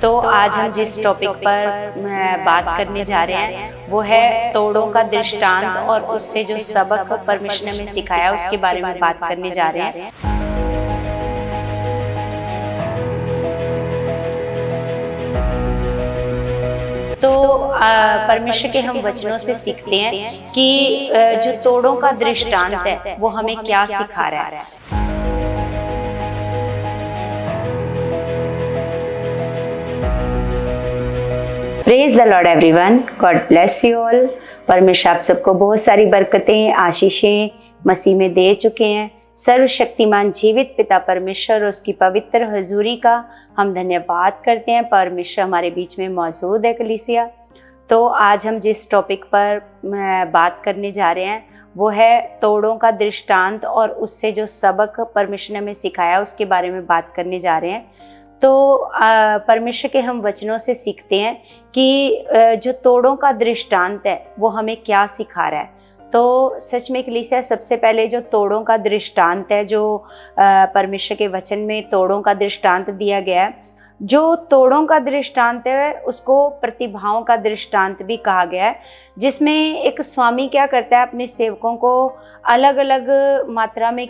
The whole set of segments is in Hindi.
तो आज हम जिस टॉपिक पर बात करने जा रहे हैं वो है तोड़ों का दृष्टांत और उससे जो सबक परमेश्वर ने हमें सिखाया उसके बारे में बात करने जा रहे हैं। तो परमेश्वर के हम वचनों से सीखते हैं कि जो तोड़ों का दृष्टांत है वो हमें क्या सिखा रहा है। Praise the Lord everyone, God bless you all. परमेश्वर आप सबको बहुत सारी बरकतें आशीषें मसीह में दे चुके हैं। सर्वशक्तिमान जीवित पिता परमेश्वर और उसकी पवित्र हजूरी का हम धन्यवाद करते हैं। परमेश्वर हमारे बीच में मौजूद है कलीसिया। तो आज हम जिस टॉपिक पर बात करने जा रहे हैं वो है तोड़ों का दृष्टांत और उससे जो सबक परमेश्वर ने हमें सिखाया उसके बारे में बात करने जा रहे हैं। तो परमेश्वर के हम वचनों से सीखते हैं कि जो तोड़ों का दृष्टांत है वो हमें क्या सिखा रहा है। तो सच में कलीसिया, सबसे पहले जो तोड़ों का दृष्टांत है, जो परमेश्वर के वचन में तोड़ों का दृष्टांत दिया गया है, जो तोड़ों का दृष्टांत है उसको प्रतिभाओं का दृष्टांत भी कहा गया है, जिसमें एक स्वामी क्या करता है, अपने सेवकों को अलग अलग मात्रा में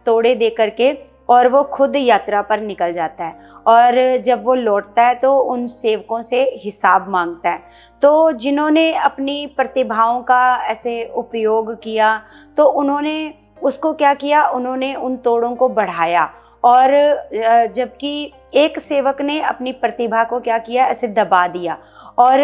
तोड़े दे करके और वो खुद यात्रा पर निकल जाता है। और जब वो लौटता है तो उन सेवकों से हिसाब मांगता है। तो जिन्होंने अपनी प्रतिभाओं का ऐसे उपयोग किया तो उन्होंने उसको क्या किया, उन्होंने उन तोड़ों को बढ़ाया। और जबकि एक सेवक ने अपनी प्रतिभा को क्या किया, ऐसे दबा दिया। और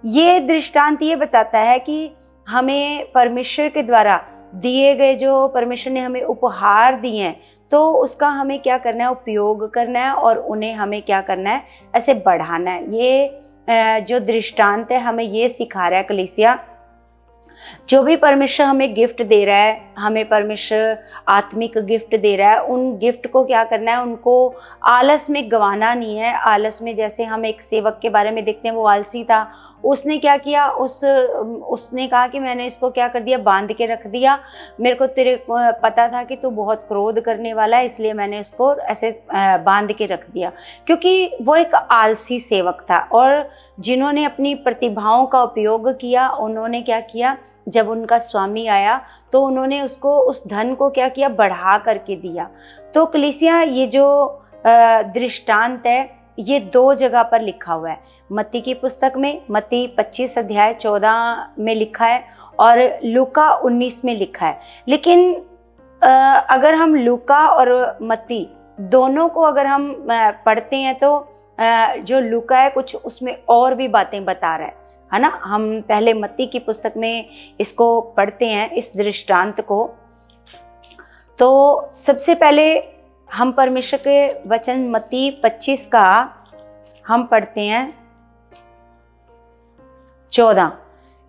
ये दृष्टांत ये बताता है कि हमें परमेश्वर के द्वारा दिए गए, जो परमेश्वर ने हमें उपहार दिए हैं, तो उसका हमें क्या करना है, उपयोग करना है और उन्हें हमें क्या करना है, ऐसे बढ़ाना है। ये जो दृष्टांत है हमें ये सिखा रहा है कलीसिया, जो भी परमेश्वर हमें गिफ्ट दे रहा है, हमें परमेश्वर आत्मिक गिफ्ट दे रहा है, उन गिफ्ट को क्या करना है, उनको आलस में गंवाना नहीं है। आलस में, जैसे हम एक सेवक के बारे में देखते हैं, वो आलसी था, उसने क्या किया, उसने कहा कि मैंने इसको क्या कर दिया, बांध के रख दिया। मेरे को तेरे पता था कि तू बहुत क्रोध करने वाला है, इसलिए मैंने उसको ऐसे बांध के रख दिया, क्योंकि वो एक आलसी सेवक था। और जिन्होंने अपनी प्रतिभाओं का उपयोग किया, उन्होंने क्या किया, जब उनका स्वामी आया तो उन्होंने उसको, उस धन को क्या किया, बढ़ा करके दिया। तो कलीसिया, ये जो दृष्टांत है ये 2 जगह पर लिखा हुआ है। मत्ती की पुस्तक में, मत्ती 25 अध्याय 14 में लिखा है और लूका 19 में लिखा है। लेकिन अगर हम लूका और मत्ती दोनों को अगर हम पढ़ते हैं तो जो लूका है कुछ उसमें और भी बातें बता रहा है ना। हम पहले मत्ती की पुस्तक में इसको पढ़ते हैं, इस दृष्टांत को। तो सबसे पहले हम परमेश्वर के वचन मत्ती 25 का हम पढ़ते हैं 14।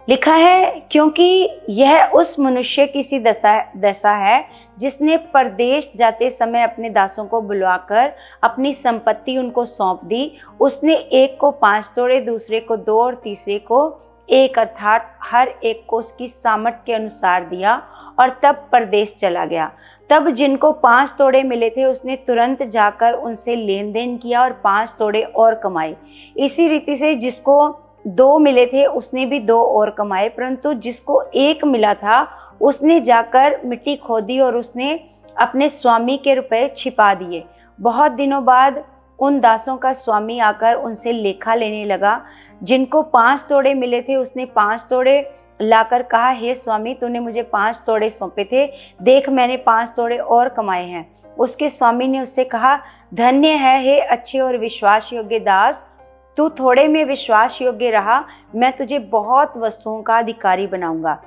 लिखा है, क्योंकि यह उस मनुष्य की सी दशा है जिसने परदेश जाते समय अपने दासों को बुलवाकर अपनी संपत्ति उनको सौंप दी। उसने एक को 5 तोड़े, दूसरे को 2 और तीसरे को 1, अर्थात हर एक को उसकी सामर्थ्य के अनुसार दिया और तब परदेश चला गया। तब जिनको 5 तोड़े मिले थे उसने तुरंत जाकर उनसे लेन देन किया और 5 तोड़े और कमाए। इसी रीति से जिसको 2 मिले थे उसने भी 2 और कमाए, परंतु जिसको 1 मिला था उसने जाकर मिट्टी खोदी और उसने अपने स्वामी के रुपए छिपा दिए। बहुत दिनों बाद उन दासों का स्वामी आकर उनसे लेखा लेने लगा। जिनको 5 तोड़े मिले थे उसने 5 तोड़े लाकर कहा, हे स्वामी, तूने मुझे 5 तोड़े सौंपे थे, देख मैंने 5 तोड़े और कमाए हैं। उसके स्वामी ने उससे कहा, धन्य है हे अच्छे और विश्वास योग्य दास, तू थोड़े में विश्वास योग्य रहा, मैं तुझे बहुत वस्तुओं का अधिकारी बनाऊंगा।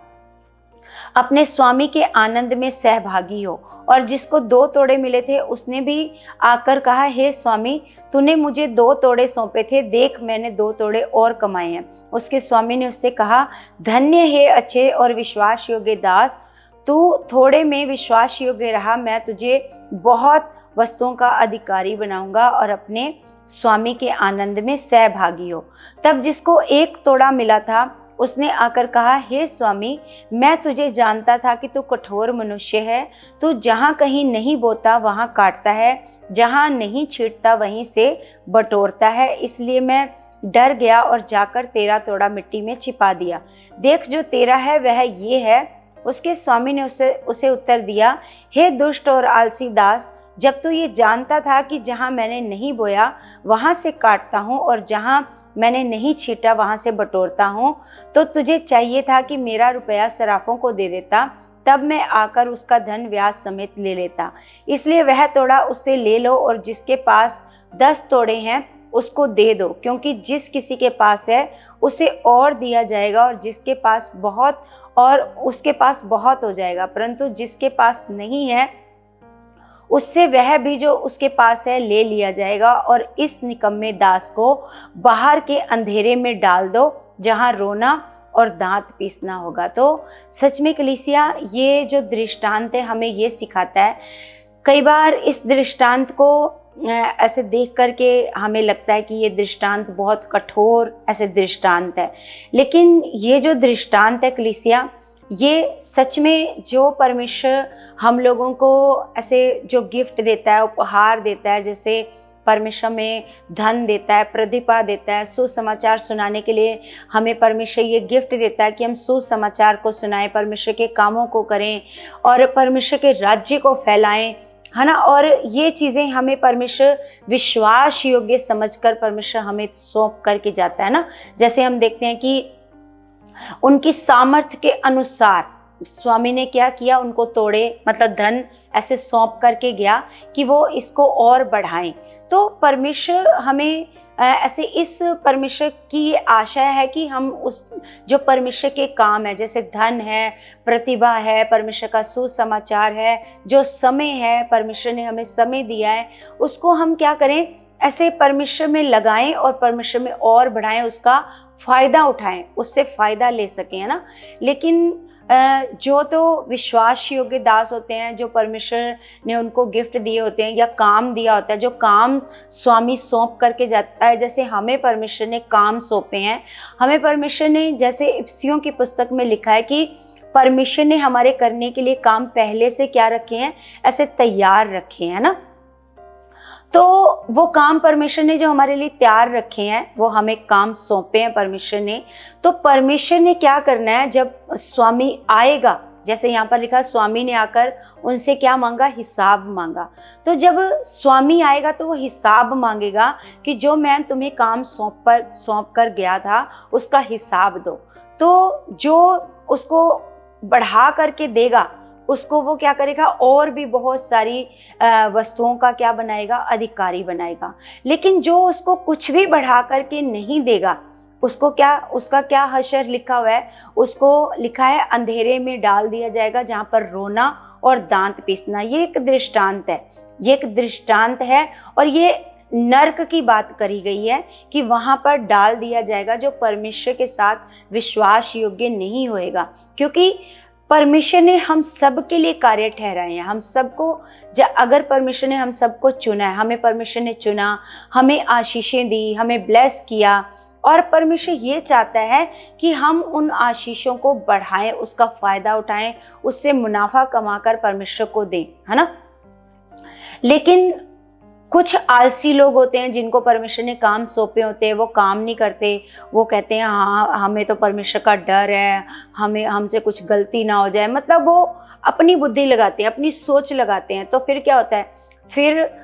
अपने स्वामी के आनंद में सहभागी हो। और जिसको 2 तोड़े मिले थे उसने भी आकर कहा, हे स्वामी, तूने मुझे 2 तोड़े सौंपे थे, देख मैंने 2 तोड़े और कमाए हैं। उसके स्वामी ने उससे कहा, धन्य है अच्छे और विश्वास योग्य दास, तू थोड़े में विश्वास योग्य रहा, मैं तुझे बहुत वस्तुओं का अधिकारी बनाऊंगा और अपने स्वामी के आनंद में सहभागी हो। तब जिसको 1 तोड़ा मिला था उसने आकर कहा, हे स्वामी, मैं तुझे जानता था कि तू कठोर मनुष्य है। तू जहाँ कहीं नहीं बोता वहाँ काटता है, जहाँ नहीं छींटता वहीं से बटोरता है। इसलिए मैं डर गया और जाकर तेरा तोड़ा मिट्टी में छिपा दिया। देख, जो तेरा है वह ये है। उसके स्वामी ने उसे उत्तर दिया, हे दुष्ट और आलसी दास, जब तू ये जानता था कि जहाँ मैंने नहीं बोया वहाँ से काटता हूँ और जहाँ मैंने नहीं छीटा वहाँ से बटोरता हूँ, तो तुझे चाहिए था कि मेरा रुपया सराफों को दे देता, तब मैं आकर उसका धन ब्याज समेत ले लेता। इसलिए वह तोड़ा उससे ले लो और जिसके पास 10 तोड़े हैं उसको दे दो, क्योंकि जिस किसी के पास है उसे और दिया जाएगा और जिसके पास बहुत और उसके पास बहुत हो जाएगा, परंतु जिसके पास नहीं है उससे वह भी जो उसके पास है ले लिया जाएगा। और इस निकम्मे दास को बाहर के अंधेरे में डाल दो, जहाँ रोना और दांत पीसना होगा। तो सच में कलीसिया, ये जो दृष्टांत है हमें ये सिखाता है। कई बार इस दृष्टांत को ऐसे देख करके हमें लगता है कि ये दृष्टांत बहुत कठोर ऐसे दृष्टांत है, लेकिन ये जो दृष्टांत है कलीसिया, ये सच में जो परमेश्वर हम लोगों को ऐसे जो गिफ्ट देता है, उपहार देता है, जैसे परमेश्वर में धन देता है, प्रतिभा देता है, सुसमाचार सुनाने के लिए हमें परमेश्वर ये गिफ्ट देता है कि हम सुसमाचार को सुनाएं, परमेश्वर के कामों को करें और परमेश्वर के राज्य को फैलाएं, है ना। और ये चीज़ें हमें परमेश्वर विश्वास योग्य समझकर परमेश्वर हमें सौंप करके जाता है ना। जैसे हम देखते हैं कि उनकी सामर्थ्य के अनुसार स्वामी ने क्या किया, उनको तोड़े, मतलब धन ऐसे सौंप करके गया कि वो इसको और बढ़ाएं। तो परमेश्वर हमें ऐसे इस परमेश्वर की आशा है कि हम उस जो परमेश्वर के काम है, जैसे धन है, प्रतिभा है, परमेश्वर का सुसमाचार है, जो समय है, परमेश्वर ने हमें समय दिया है, उसको हम क्या करें, ऐसे परमेश्वर में लगाएं और परमेश्वर में और बढ़ाएं, उसका फ़ायदा उठाएं, उससे फ़ायदा ले सकें, है ना। लेकिन जो तो विश्वास योग्य दास होते हैं, जो परमेश्वर ने उनको गिफ्ट दिए होते हैं या काम दिया होता है, जो काम स्वामी सौंप करके जाता है, जैसे हमें परमेश्वर ने काम सौंपे हैं, हमें परमेश्वर ने, जैसे इफिसियों की पुस्तक में लिखा है कि परमेश्वर ने हमारे करने के लिए काम पहले से क्या रखे हैं, ऐसे तैयार रखे हैं ना। तो वो काम परमेश्वर ने जो हमारे लिए तैयार रखे हैं, वो हमें काम सौंपे हैं परमेश्वर ने। तो परमेश्वर ने क्या करना है, जब स्वामी आएगा, जैसे यहाँ पर लिखा, स्वामी ने आकर उनसे क्या मांगा, हिसाब मांगा। तो जब स्वामी आएगा तो वो हिसाब मांगेगा कि जो मैं तुम्हें काम सौंप कर गया था उसका हिसाब दो। तो जो उसको बढ़ा करके देगा उसको वो क्या करेगा, और भी बहुत सारी वस्तुओं का क्या बनाएगा, अधिकारी बनाएगा। लेकिन जो उसको कुछ भी बढ़ा करके नहीं देगा, उसको क्या, उसका क्या हशर लिखा हुआ है, उसको लिखा है अंधेरे में डाल दिया जाएगा, जहाँ पर रोना और दांत पीसना। ये एक दृष्टांत है, ये एक दृष्टांत है और ये नर्क की बात करी गई है कि वहां पर डाल दिया जाएगा जो परमेश्वर के साथ विश्वास योग्य नहीं होएगा। क्योंकि परमेश्वर ने हम सब के लिए कार्य ठहराए हैं, हम सबको, अगर परमेश्वर ने हम सबको चुना है, हमें परमेश्वर ने चुना, हमें आशीषें दी, हमें ब्लेस किया, और परमेश्वर ये चाहता है कि हम उन आशीषों को बढ़ाएं, उसका फ़ायदा उठाएं, उससे मुनाफा कमाकर परमेश्वर को दें, है ना। लेकिन कुछ आलसी लोग होते हैं जिनको परमेश्वर ने काम सौंपे होते हैं, वो काम नहीं करते। वो कहते हैं हाँ, हमें तो परमेश्वर का डर है, हमें हमसे कुछ गलती ना हो जाए, मतलब वो अपनी बुद्धि लगाते हैं, अपनी सोच लगाते हैं। तो फिर क्या होता है, फिर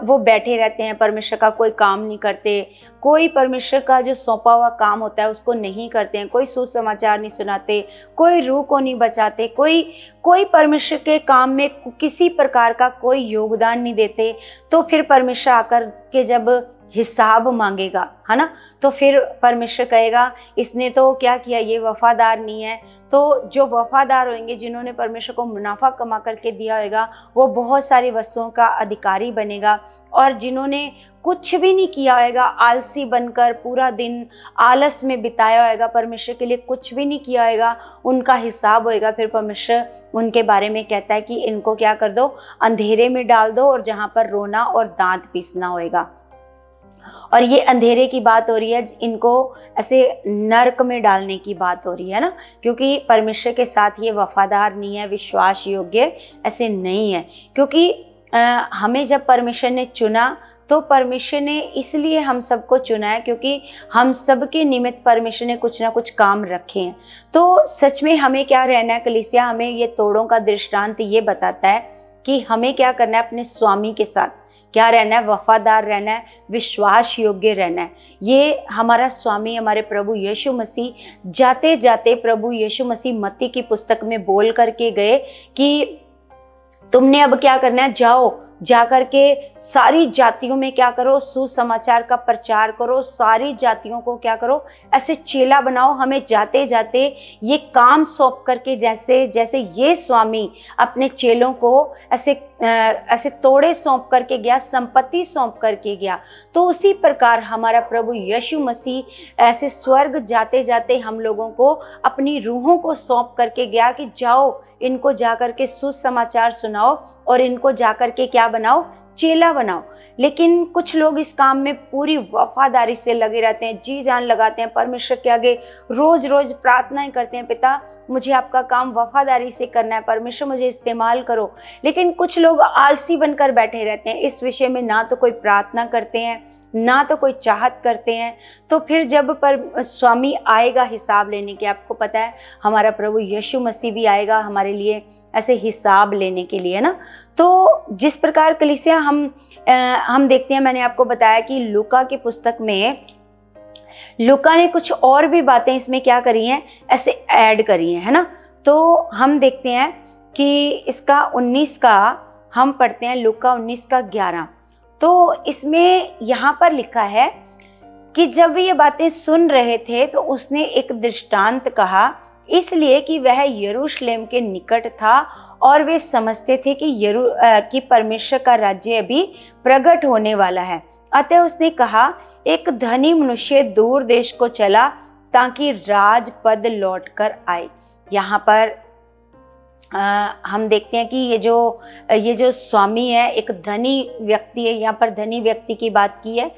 वो बैठे रहते हैं, परमेश्वर का कोई काम नहीं करते, कोई परमेश्वर का जो सौंपा हुआ काम होता है उसको नहीं करते हैं, कोई सुसमाचार नहीं सुनाते, कोई रूह को नहीं बचाते, कोई परमेश्वर के काम में किसी प्रकार का कोई योगदान नहीं देते। तो फिर परमेश्वर आकर के जब हिसाब मांगेगा, है ना, तो फिर परमेश्वर कहेगा इसने तो क्या किया, ये वफादार नहीं है। तो जो वफादार होंगे, जिन्होंने परमेश्वर को मुनाफा कमा करके दिया होगा, वो बहुत सारी वस्तुओं का अधिकारी बनेगा। और जिन्होंने कुछ भी नहीं किया होगा, आलसी बनकर पूरा दिन आलस में बिताया होगा, परमेश्वर के लिए कुछ भी नहीं किया होगा, उनका हिसाब होएगा। फिर परमेश्वर उनके बारे में कहता है कि इनको क्या कर दो, अंधेरे में डाल दो और जहाँ पर रोना और दांत पीसना होएगा। और ये अंधेरे की बात हो रही है, इनको ऐसे नरक में डालने की बात हो रही है ना, क्योंकि परमेश्वर के साथ ये वफादार नहीं है, विश्वास योग्य ऐसे नहीं है। क्योंकि हमें जब परमेश्वर ने चुना तो परमेश्वर ने इसलिए हम सबको चुना है क्योंकि हम सबके निमित्त परमेश्वर ने कुछ ना कुछ काम रखे हैं। तो सच में हमें क्या रहना है कलीसिया, हमें ये तोड़ों का दृष्टांत ये बताता है कि हमें क्या करना है, अपने स्वामी के साथ क्या रहना है, वफादार रहना है, विश्वास योग्य रहना है। ये हमारा स्वामी हमारे प्रभु यीशु मसीह जाते जाते प्रभु यीशु मसीह मत्ती की पुस्तक में बोल करके गए कि तुमने अब क्या करना है, जाओ जा करके सारी जातियों में क्या करो, सुसमाचार का प्रचार करो, सारी जातियों को क्या करो, ऐसे चेला बनाओ। हमें जाते जाते ये काम सौंप करके, जैसे जैसे ये स्वामी अपने चेलों को ऐसे तोड़े सौंप करके गया, संपत्ति सौंप करके गया, तो उसी प्रकार हमारा प्रभु यीशु मसीह ऐसे स्वर्ग जाते जाते हम लोगों को अपनी रूहों को सौंप करके गया कि जाओ इनको जा करके सुसमाचार सुनाओ और इनको जा करके क्या बनाओ, चेला बनाओ। लेकिन कुछ लोग इस काम में पूरी वफादारी से लगे रहते हैं, जी जान लगाते हैं, परमेश्वर के आगे रोज रोज प्रार्थनाएं करते हैं, पिता मुझे आपका काम वफादारी से करना है, परमेश्वर मुझे इस्तेमाल करो। लेकिन कुछ लोग आलसी बनकर बैठे रहते हैं, इस विषय में ना तो कोई प्रार्थना करते हैं ना तो कोई चाहत करते हैं। तो फिर जब पर स्वामी आएगा हिसाब लेने के, आपको पता है हमारा प्रभु यीशु मसीह भी आएगा हमारे लिए ऐसे हिसाब लेने के लिए ना। तो जिस प्रकार कलीसिया हम देखते हैं, मैंने आपको बताया कि लूका की पुस्तक में लूका ने कुछ और भी बातें इसमें क्या करी हैं, ऐसे ऐड करी हैं, है ना। तो हम देखते हैं कि इसका 19 का हम पढ़ते हैं, लूका 19 का 11। तो इसमें यहाँ पर लिखा है कि जब ये बातें सुन रहे थे तो उसने एक दृष्टांत कहा, इसलिए कि वह यरूशलेम के निकट था और वे समझते थे कि परमेश्वर का राज्य अभी प्रकट होने वाला है। अतः उसने कहा, एक धनी मनुष्य दूर देश को चला ताकि राजपद लौट कर आए। यहाँ पर हम देखते हैं कि ये जो स्वामी है एक धनी व्यक्ति है, यहाँ पर धनी व्यक्ति की बात की है।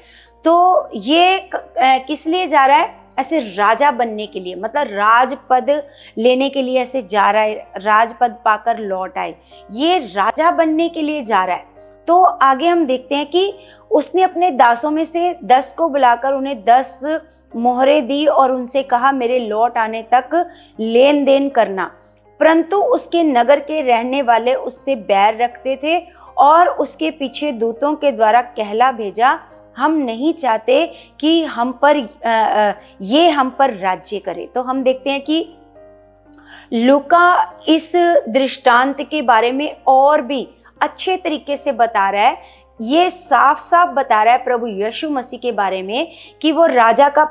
तो ये किस लिए जा रहा है, ऐसे राजा बनने के लिए, मतलब राजपद लेने के लिए ऐसे जा रहा है, राजपद पाकर लौट आए, ये राजा बनने के लिए जा रहा है। तो आगे हम देखते हैं कि उसने अपने दासों में से 10 को बुलाकर उन्हें 10 मोहरें दी और उनसे कहा, मेरे लौट आने तक लेन देन करना। परंतु उसके नगर के रहने वाले उससे बैर रखते थे और उसके पीछे दूतों के द्वारा कहला भेजा, हम नहीं चाहते कि ये हम पर राज्य करे। तो हम देखते हैं कि लूका इस दृष्टांत के बारे में और भी अच्छे तरीके से बता रहा है। ये साफ साफ बता रहा है प्रभु यीशु मसीह के बारे में कि वो राजा का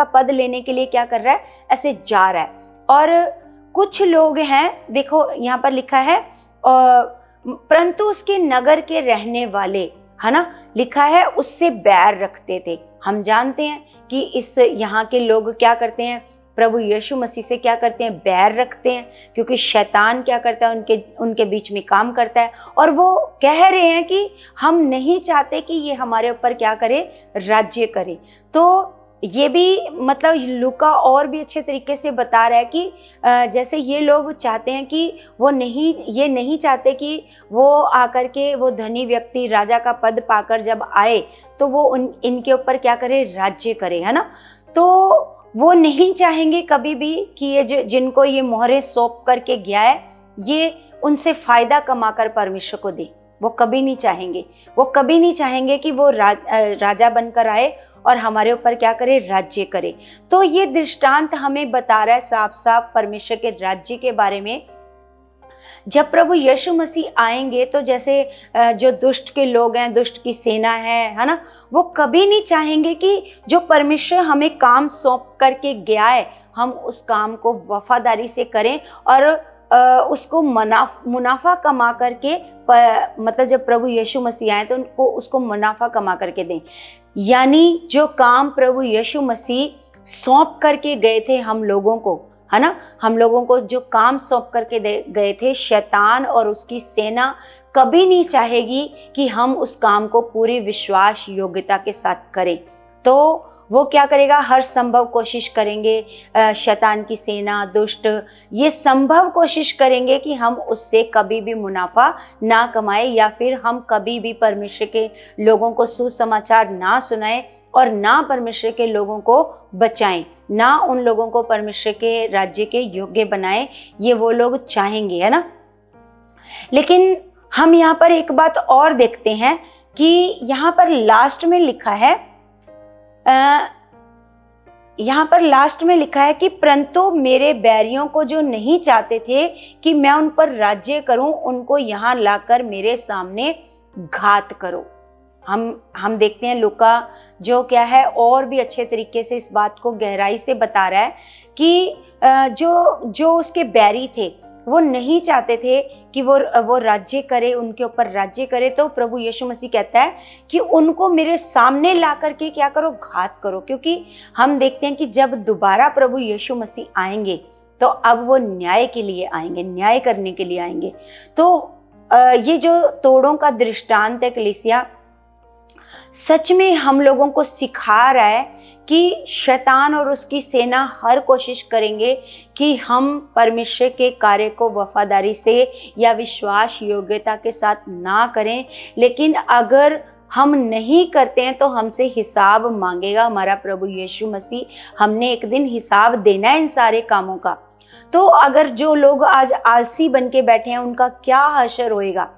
पद लेने के लिए क्या कर रहा है, ऐसे जा रहा है। और कुछ लोग हैं, देखो यहाँ पर लिखा है, परंतु उसके नगर के रहने वाले, है ना, लिखा है उससे बैर रखते थे। हम जानते हैं कि इस यहाँ के लोग क्या करते हैं, प्रभु यीशु मसीह से क्या करते हैं, बैर रखते हैं, क्योंकि शैतान क्या करता है, उनके बीच में काम करता है और वो कह रहे हैं कि हम नहीं चाहते कि ये हमारे ऊपर क्या करे, राज्य करे। तो ये भी मतलब लूका और भी अच्छे तरीके से बता रहा है कि जैसे ये लोग चाहते हैं कि ये नहीं चाहते कि वो आकर के वो धनी व्यक्ति राजा का पद पाकर जब आए तो वो इनके ऊपर क्या करे, राज्य करे, है ना। तो वो नहीं चाहेंगे कभी भी कि ये जिनको ये मोहरें सौंप करके गया है ये उनसे फायदा कमाकर परमेश्वर को दे। वो कभी नहीं चाहेंगे, वो कभी नहीं चाहेंगे कि वो राजा बनकर आए और हमारे ऊपर क्या करे, राज्य करे। तो ये दृष्टांत हमें बता रहा है साफ साफ परमेश्वर के राज्य के बारे में। जब प्रभु यीशु मसीह आएंगे तो जैसे जो दुष्ट के लोग हैं, दुष्ट की सेना है ना, वो कभी नहीं चाहेंगे कि जो परमेश्वर हमें काम सौंप करके गया है हम उस काम को वफादारी से करें और उसको मुनाफा कमा करके, मतलब जब प्रभु यीशु मसीह आए तो उनको उसको मुनाफा कमा करके दें। यानी जो काम प्रभु यीशु मसीह सौंप करके गए थे हम लोगों को, है ना। हम लोगों को जो काम सौंप करके गए थे, शैतान और उसकी सेना कभी नहीं चाहेगी कि हम उस काम को पूरी विश्वास योग्यता के साथ करें। तो वो क्या करेगा, हर संभव कोशिश करेंगे, शैतान की सेना, दुष्ट, ये संभव कोशिश करेंगे कि हम उससे कभी भी मुनाफा ना कमाएं, या फिर हम कभी भी परमेश्वर के लोगों को सुसमाचार ना सुनाएं और ना परमेश्वर के लोगों को बचाएं, ना उन लोगों को परमेश्वर के राज्य के योग्य बनाएं। ये वो लोग चाहेंगे, है ना। लेकिन हम यहाँ पर एक बात और देखते हैं कि यहाँ पर लास्ट में लिखा है, यहाँ पर लास्ट में लिखा है कि परंतु मेरे बैरियों को जो नहीं चाहते थे कि मैं उन पर राज्य करूं, उनको यहाँ लाकर मेरे सामने घात करो। हम देखते हैं लूका जो क्या है और भी अच्छे तरीके से इस बात को गहराई से बता रहा है कि जो उसके बैरी थे वो नहीं चाहते थे कि वो राज्य करे, उनके ऊपर राज्य करे। तो प्रभु यीशु मसीह कहता है कि उनको मेरे सामने ला करके क्या करो, घात करो। क्योंकि हम देखते हैं कि जब दोबारा प्रभु यीशु मसीह आएंगे तो अब वो न्याय के लिए आएंगे, न्याय करने के लिए आएंगे। तो ये जो तोड़ों का दृष्टांत है कलीसिया, सच में हम लोगों को सिखा रहा है कि शैतान और उसकी सेना हर कोशिश करेंगे कि हम परमेश्वर के कार्य को वफादारी से या विश्वास योग्यता के साथ ना करें। लेकिन अगर हम नहीं करते हैं तो हमसे हिसाब मांगेगा हमारा प्रभु यीशु मसीह। हमने एक दिन हिसाब देना है इन सारे कामों का। तो अगर जो लोग आज आलसी बन के बैठे हैं उनका क्या हश्र होएगा,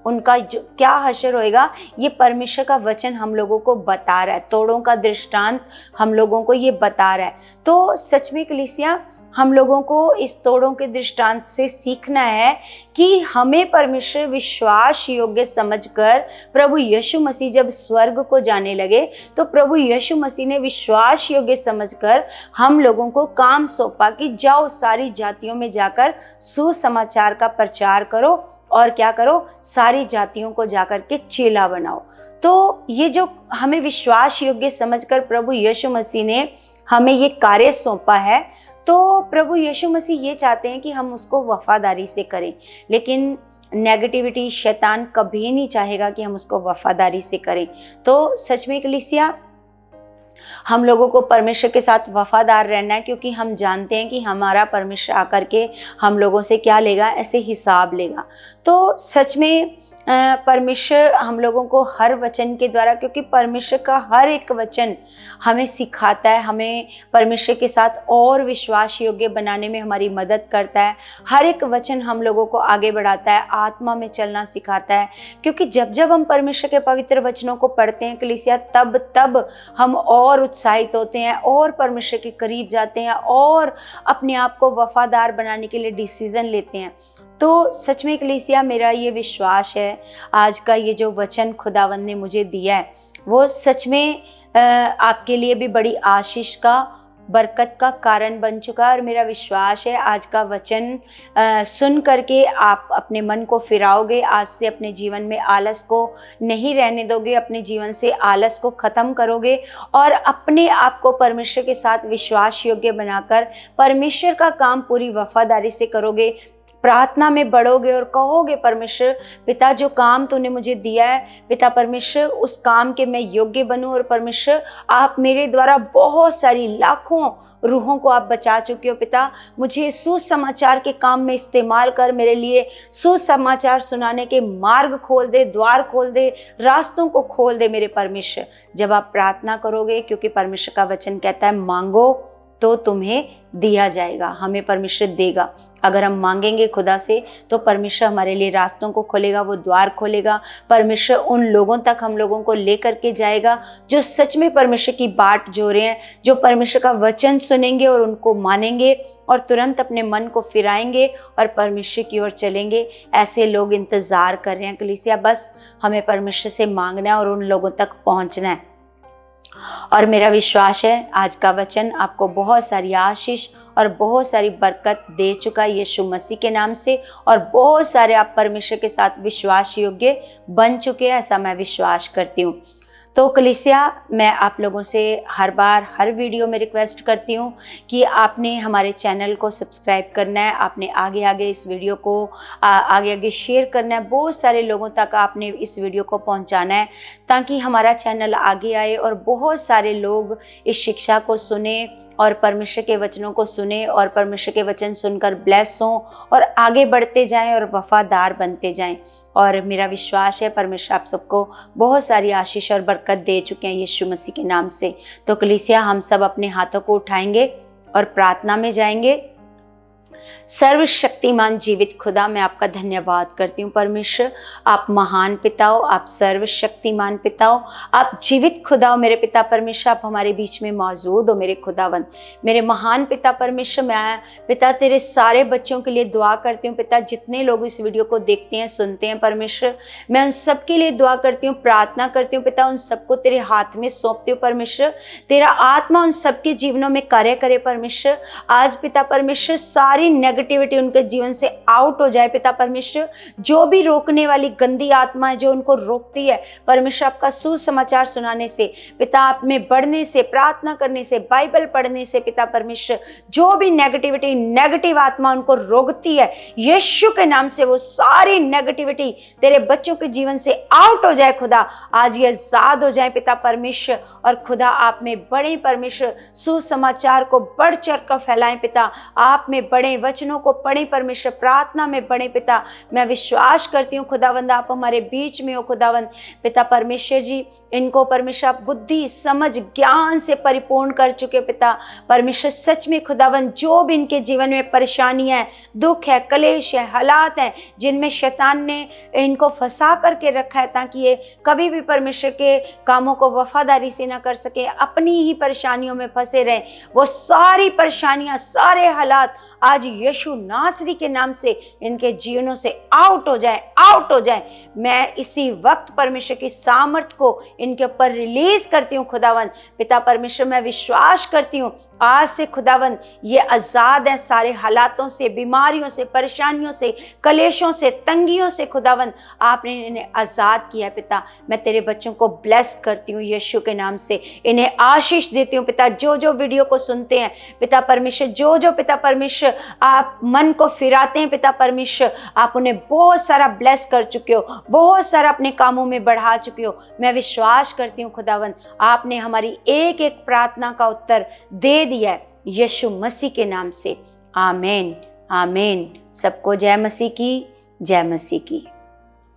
उनका जो क्या हश्र होएगा, ये परमेश्वर का वचन हम लोगों को बता रहा है। तोड़ों का दृष्टांत हम लोगों को ये बता रहा है। तो सच में कलीसिया, हम लोगों को इस तोड़ों के दृष्टांत से सीखना है कि हमें परमेश्वर विश्वास योग्य समझकर, प्रभु यीशु मसीह जब स्वर्ग को जाने लगे तो प्रभु यीशु मसीह ने विश्वास योग्य समझकर हम लोगों को काम सौंपा कि जाओ सारी जातियों में जाकर सुसमाचार का प्रचार करो और क्या करो, सारी जातियों को जाकर के चेला बनाओ। तो ये जो हमें विश्वास योग्य समझकर प्रभु यीशु मसीह ने हमें ये कार्य सौंपा है, तो प्रभु यीशु मसीह ये चाहते हैं कि हम उसको वफादारी से करें। लेकिन नेगेटिविटी, शैतान कभी नहीं चाहेगा कि हम उसको वफादारी से करें। तो सच में कलीसिया, हम लोगों को परमेश्वर के साथ वफादार रहना है, क्योंकि हम जानते हैं कि हमारा परमेश्वर आकर के हम लोगों से क्या लेगा, ऐसे हिसाब लेगा। तो सच में परमेश्वर हम लोगों को हर वचन के द्वारा, क्योंकि परमेश्वर का हर एक वचन हमें सिखाता है, हमें परमेश्वर के साथ और विश्वास योग्य बनाने में हमारी मदद करता है। हर एक वचन हम लोगों को आगे बढ़ाता है, आत्मा में चलना सिखाता है। क्योंकि जब जब हम परमेश्वर के पवित्र वचनों को पढ़ते हैं कलीसिया, तब हम और उत्साहित होते हैं और परमेश्वर के करीब जाते हैं और अपने आप को वफादार बनाने के लिए डिसीजन लेते हैं। तो सच में कलीसिया, मेरा ये विश्वास है आज का ये जो वचन खुदावंद ने मुझे दिया है वो सच में आपके लिए भी बड़ी आशीष का, बरकत का कारण बन चुका है। और मेरा विश्वास है आज का वचन सुन करके आप अपने मन को फिराओगे, आज से अपने जीवन में आलस को नहीं रहने दोगे, अपने जीवन से आलस को ख़त्म करोगे और अपने आप को परमेश्वर के साथ विश्वास योग्य बनाकर परमेश्वर का काम पूरी वफादारी से करोगे। प्रार्थना में बढ़ोगे और कहोगे, परमेश्वर पिता, जो काम तूने मुझे दिया है पिता परमेश्वर, उस काम के मैं योग्य बनूं। और परमेश्वर, आप मेरे द्वारा बहुत सारी लाखों रूहों को आप बचा चुके हो पिता, मुझे सुसमाचार के काम में इस्तेमाल कर, मेरे लिए सुसमाचार सुनाने के मार्ग खोल दे, द्वार खोल दे, रास्तों को खोल दे मेरे परमेश्वर। जब आप प्रार्थना करोगे, क्योंकि परमेश्वर का वचन कहता है मांगो तो तुम्हें दिया जाएगा, हमें परमेश्वर देगा। अगर हम मांगेंगे खुदा से तो परमेश्वर हमारे लिए रास्तों को खोलेगा, वो द्वार खोलेगा। परमेश्वर उन लोगों तक हम लोगों को लेकर के जाएगा जो सच में परमेश्वर की बाट जो रहे हैं, जो परमेश्वर का वचन सुनेंगे और उनको मानेंगे और तुरंत अपने मन को फिराएंगे और परमेश्वर की ओर चलेंगे। ऐसे लोग इंतज़ार कर रहे हैं कलीसिया, बस हमें परमेश्वर से मांगना है और उन लोगों तक पहुँचना है। और मेरा विश्वास है आज का वचन आपको बहुत सारी आशीष और बहुत सारी बरकत दे चुका है यीशु मसीह के नाम से, और बहुत सारे आप परमेश्वर के साथ विश्वास योग्य बन चुके हैं, ऐसा मैं विश्वास करती हूँ। तो कलीसिया, मैं आप लोगों से हर बार हर वीडियो में रिक्वेस्ट करती हूँ कि आपने हमारे चैनल को सब्सक्राइब करना है, आपने आगे आगे इस वीडियो को आगे आगे शेयर करना है, बहुत सारे लोगों तक आपने इस वीडियो को पहुँचाना है ताकि हमारा चैनल आगे आए और बहुत सारे लोग इस शिक्षा को सुने और परमेश्वर के वचनों को सुने और परमेश्वर के वचन सुनकर ब्लेस हों और आगे बढ़ते जाएं और वफादार बनते जाएं। और मेरा विश्वास है परमेश्वर आप सबको बहुत सारी आशीष और बरकत दे चुके हैं यीशु मसीह के नाम से। तो कलीसिया, हम सब अपने हाथों को उठाएंगे और प्रार्थना में जाएंगे। सर्वशक्तिमान जीवित खुदा, मैं आपका धन्यवाद करती हूँ परमेश्वर। आप महान पिता हो, आप सर्वशक्तिमान पिता हो, आप जीवित खुदा हो मेरे पिता परमेश्वर। आप हमारे बीच में मौजूद हो मेरे खुदावन, मेरे महान पिता परमेश्वर। मैं पिता तेरे सारे बच्चों के लिए दुआ करती हूँ पिता, जितने लोग इस वीडियो को देखते हैं सुनते हैं परमेश्वर, मैं उन सब के लिए दुआ करती हूँ, प्रार्थना करती हूँ पिता। उन सबको तेरे हाथ में सौंपती हूँ परमेश्वर। तेरा आत्मा उन सबके जीवनों में कार्य करे परमेश्वर। आज पिता परमेश्वर सारी नेगेटिविटी उनके जीवन से आउट हो जाए पिता परमेश्वर। जो भी रोकने वाली गंदी आत्मा है जो उनको रोकती है परमेश्वर आपका सुसमाचार सुनाने से, पिता आप में बढ़ने से, प्रार्थना करने से, बाइबल पढ़ने से पिता परमेश्वर, जो भी नेगेटिविटी नेगेटिव आत्मा उनको रोकती है यीशु के नाम से वो सारी नेगेटिविटी तेरे बच्चों के जीवन से आउट हो जाए खुदा। आज ये आजाद हो जाए पिता परमेश्वर और खुदा आप में बढ़े परमेश्वर। सुसमाचार को बढ़ चढ़ कर फैलाएं पिता, आप में बढ़े, वचनों को पढ़ें परमेश्वर, प्रार्थना में बढ़े पिता। मैं विश्वास करती हूँ खुदावंद आप हमारे बीच में हो खुदावंद पिता परमेश्वर जी। इनको परमेश्वर आप बुद्धि समझ ज्ञान से परिपूर्ण कर चुके पिता परमेश्वर। सच में खुदावंद जो भी इनके जीवन में परेशानियां है, दुख है, कलेश है, हालात हैं जिनमें शैतान ने इनको फंसा करके रखा है ताकि ये कभी भी परमेश्वर के कामों को वफादारी से ना कर सके, अपनी ही परेशानियों में फंसे रहें, वो सारी परेशानियां, सारे हालात आज यीशु नासरी के नाम से इनके जीवनों से आउट हो जाए, आउट हो जाए। मैं इसी वक्त परमेश्वर की सामर्थ को इनके ऊपर रिलीज करती हूँ खुदावंद पिता परमेश्वर। मैं विश्वास करती हूँ आज से खुदावंद ये आजाद है सारे हालातों से, बीमारियों से, परेशानियों से, कलेशों से, तंगियों से खुदावंद आपने इन्हें आजाद किया है पिता। मैं तेरे बच्चों को ब्लेस करती हूँ यीशु के नाम से, इन्हें आशीष देती हूँ पिता। जो जो वीडियो को सुनते हैं पिता परमेश्वर, जो जो पिता परमेश्वर आप मन को फिराते हैं पिता परमेश्वर, आप उन्हें बहुत सारा ब्लेस कर चुके हो, बहुत सारा अपने कामों में बढ़ा चुके हो। मैं विश्वास करती हूँ खुदावंद आपने हमारी एक एक प्रार्थना का उत्तर दे दिया है यीशु मसीह के नाम से। आमीन, आमीन। सबको जय मसीह की, जय मसीह की।